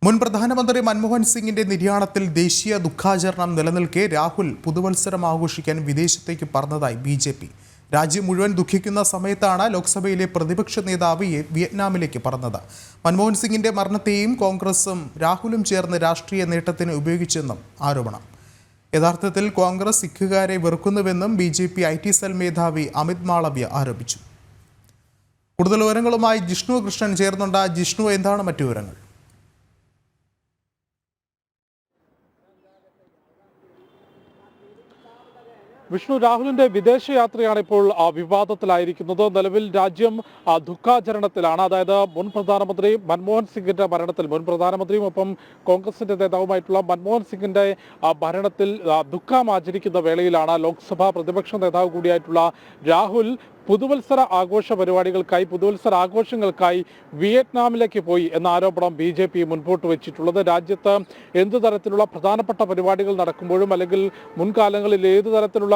മുൻ പ്രധാനമന്ത്രി മൻമോഹൻ സിംഗിന്റെ നിര്യാണത്തിൽ ദേശീയ ദുഃഖാചരണം നിലനിൽക്കെ രാഹുൽ പുതുവത്സരം ആഘോഷിക്കാൻ വിദേശത്തേക്ക് പറന്നതായി ബി.ജെ.പി. രാജ്യം മുഴുവൻ ദുഃഖിക്കുന്ന സമയത്താണ് ലോക്സഭയിലെ പ്രതിപക്ഷ നേതാവ് വിയറ്റ്നാമിലേക്ക് പറന്നത്. മൻമോഹൻ സിംഗിന്റെ മരണത്തെയും കോൺഗ്രസും രാഹുലും ചേർന്ന് രാഷ്ട്രീയ നേട്ടത്തിന് ഉപയോഗിച്ചെന്നും ആരോപണം. യഥാർത്ഥത്തിൽ കോൺഗ്രസ് സിഖുകാരെ വെറുക്കുന്നുവെന്നും ബി.ജെ.പി. IT സെൽ മേധാവി അമിത് മാളവ്യ ആരോപിച്ചു. കൂടുതൽ വിവരങ്ങളുമായി ജിഷ്ണു കൃഷ്ണൻ ചേർന്നുണ്ട്. ജിഷ്ണു, എന്താണ് മറ്റു വിവരങ്ങൾ? വിഷ്ണു, രാഹുലിന്റെ വിദേശയാത്രയാണ് ഇപ്പോൾ വിവാദത്തിലായിരിക്കുന്നത്. നിലവിൽ രാജ്യം ദുഃഖാചരണത്തിലാണ്. അതായത് മുൻ പ്രധാനമന്ത്രി മൻമോഹൻ സിംഗിന്റെ മരണത്തിൽ, മുൻ പ്രധാനമന്ത്രിയും ഒപ്പം കോൺഗ്രസിന്റെ നേതാവുമായിട്ടുള്ള മൻമോഹൻ സിംഗിന്റെ ഭരണത്തിൽ ദുഃഖം ആചരിക്കുന്ന വേളയിലാണ് ലോക്സഭാ പ്രതിപക്ഷ നേതാവ് കൂടിയായിട്ടുള്ള രാഹുൽ പുതുവത്സര ആഘോഷങ്ങൾക്കായി വിയറ്റ്നാമിലേക്ക് പോയി എന്ന ആരോപണം ബി.ജെ.പി. മുൻപോട്ട് വെച്ചിട്ടുള്ളത്. രാജ്യത്ത് എന്തു തരത്തിലുള്ള പ്രധാനപ്പെട്ട പരിപാടികൾ നടക്കുമ്പോഴും അല്ലെങ്കിൽ മുൻകാലങ്ങളിൽ ഏതു തരത്തിലുള്ള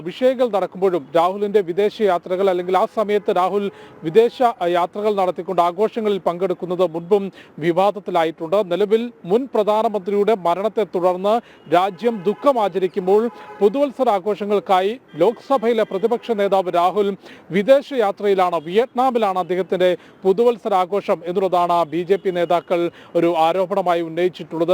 വിഷയങ്ങൾ നടക്കുമ്പോഴും രാഹുലിന്റെ വിദേശ യാത്രകൾ അല്ലെങ്കിൽ ആ സമയത്ത് രാഹുൽ വിദേശ യാത്രകൾ നടത്തിക്കൊണ്ട് ആഘോഷങ്ങളിൽ പങ്കെടുക്കുന്നത് മുൻപും വിവാദത്തിലായിട്ടുണ്ട്. നിലവിൽ മുൻ പ്രധാനമന്ത്രിയുടെ മരണത്തെ തുടർന്ന് രാജ്യം ദുഃഖം ആചരിക്കുമ്പോൾ പുതുവത്സര ആഘോഷങ്ങൾക്കായി ലോക്സഭയിലെ പ്രതിപക്ഷ നേതാവ് രാഹുൽ വിദേശയാത്രയിലാണ്. വിയറ്റ്നാമിലാണ് അദ്ദേഹത്തിന്റെ പുതുവത്സര ആഘോഷം എന്നുള്ളതാണ് ബി.ജെ.പി. നേതാക്കൾ ഒരു ആരോപണമായി ഉന്നയിച്ചിട്ടുള്ളത്.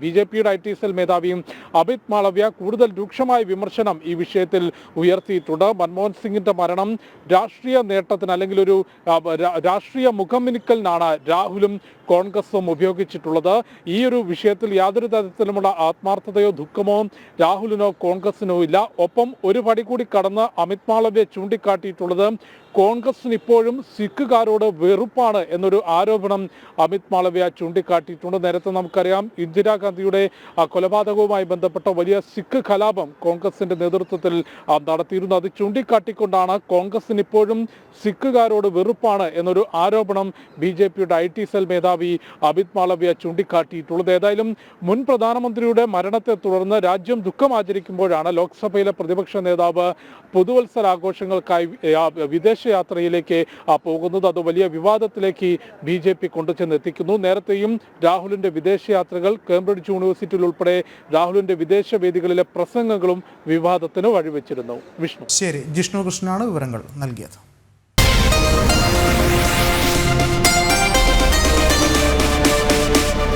ബി.ജെ.പിയുടെ IT സെൽ മേധാവിയും അമിത് മാളവ്യ കൂടുതൽ രൂക്ഷമായ വിമർശനം ഈ വിഷയത്തിൽ ഉയർത്തിയിട്ടുണ്ട്. മൻമോഹൻ സിംഗിന്റെ മരണം രാഷ്ട്രീയ നേട്ടത്തിന് അല്ലെങ്കിൽ ഒരു രാഷ്ട്രീയ മുഖമിനുക്കലിനാണ് രാഹുലും കോൺഗ്രസും ഉപയോഗിച്ചിട്ടുള്ളത്. ഈ ഒരു വിഷയത്തിൽ യാതൊരു തരത്തിലുമുള്ള ആത്മാർത്ഥതയോ ദുഃഖമോ രാഹുലിനോ കോൺഗ്രസിനോ ഇല്ല. ഒപ്പം ഒരു പടി കൂടി കടന്ന് അമിത് മാളവ്യ ചൂണ്ടിക്കാട്ടിയിട്ടുള്ളത് കോൺഗ്രസിന് ഇപ്പോഴും സിഖുകാരോട് വെറുപ്പാണ് എന്നൊരു ആരോപണം അമിത് മാളവ്യ ചൂണ്ടിക്കാട്ടിയിട്ടുണ്ട്. നേരത്തെ നമുക്കറിയാം, ഇന്ദിരാഗാന്ധിയുടെ കൊലപാതകവുമായി ബന്ധപ്പെട്ട വലിയ സിഖ് കലാപം കോൺഗ്രസിന്റെ നേതൃത്വത്തിൽ നടത്തിയിരുന്നു. അത് ചൂണ്ടിക്കാട്ടിക്കൊണ്ടാണ് കോൺഗ്രസിന് ഇപ്പോഴും സിഖുകാരോട് വെറുപ്പാണ് എന്നൊരു ആരോപണം ബി.ജെ.പിയുടെ IT സെൽ മേധാവി അമിത് മാളവ്യ ചൂണ്ടിക്കാട്ടിയിട്ടുള്ളത്. ഏതായാലും മുൻ പ്രധാനമന്ത്രിയുടെ മരണത്തെ തുടർന്ന് രാജ്യം ദുഃഖം ആചരിക്കുമ്പോഴാണ് ലോക്സഭയിലെ പ്രതിപക്ഷ നേതാവ് പുതുവത്സരാഘോഷങ്ങൾക്കായി വിദേശയാത്രയിലേക്ക് പോകുന്നത്. അത് വലിയ വിവാദത്തിലേക്ക് ബി.ജെ.പി. കൊണ്ടുചെന്നെത്തിക്കുന്നു. നേരത്തെയും രാഹുലിന്റെ വിദേശയാത്രകൾ കേംബ്രിഡ്ജ് യൂണിവേഴ്സിറ്റിയിൽ ഉൾപ്പെടെ രാഹുലിന്റെ വിദേശ വേദികളിലെ പ്രസംഗങ്ങളും വിവാദത്തിന് വഴിവെച്ചിരുന്നു. വിഷ്ണു. ശരി, ജിഷ്ണു കൃഷ്ണനാണ് വിവരങ്ങൾ നൽകിയത്.